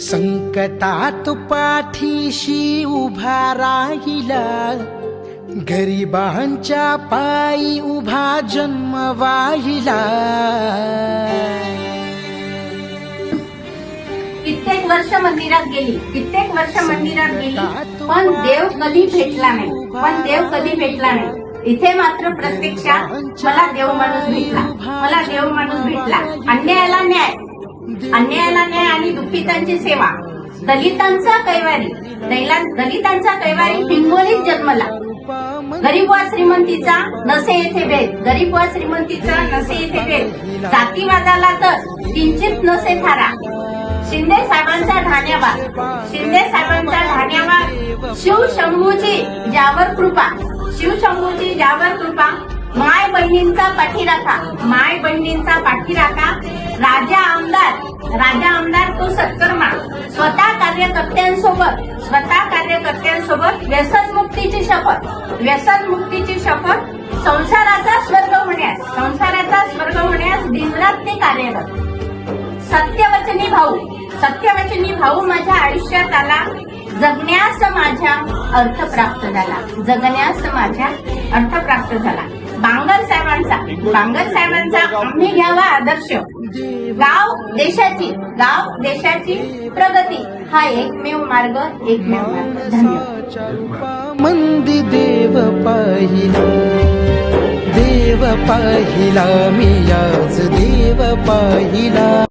संकटात पाठीशी उभा राहिला, गरिबांच्या पायी उभा जन्म वाहिला. कित्येक वर्ष मंदिरात गेली, कित्येक वर्ष मंदिरात गेली, पण देव कधी भेटला नाही, पण देव कधी भेटला नाही. इथे मात्र प्रत्यक्षात मला देव माणूस भेटला, मला देव माणूस भेटला. अन्यायाला न्याय, अन्यायाला न्याय आणि दुःखितांची सेवा. दलितांचा कैवारी, दलितांचा कैवारी हिंगोलीत जन्मला. गरीब व श्रीमंतीचा नसे येथे भेद, गरीब व श्रीमंतीचा नसे येथे भेद. जातीवादाला तर किंचित नसे थारा. शिंदे साहेबांचा ढाण्यावर, शिंदे साहेबांचा ढाण्यावर. शिवशंभूची ज्यावर कृपा, शिवशंभूची ज्यावर कृपा. माय बहिणींचा पाठीराखा, माय बहिणींचा पाठीराखा. राजा आमदार तो सत्कर्मा. स्वतः कार्यकर्त्यांसोबत, स्वतः कार्यकर्त्यांसोबत व्यसनमुक्तीची शपथ, व्यसनमुक्तीची शपथ. संसाराचा स्वर्ग होण्यास, संसाराचा स्वर्ग होण्यास दिनरात ते कार्यरत. सत्यवचनी भाऊ, सत्यवचनी भाऊ माझ्या आयुष्यात आला. जगण्यास माझ्या अर्थ प्राप्त झाला, जगण्यास माझ्या अर्थ प्राप्त झाला. बांगर साहेबांचा, बांगर साहेबांचा आम्ही घ्यावा आदर्श. गाव देशाची प्रगती हा एकमेव मार्ग, एकमेव मार्ग. धन्यवाद. मंदी देव पाहिला, देव पाहिला, मी आज देव पाहिला.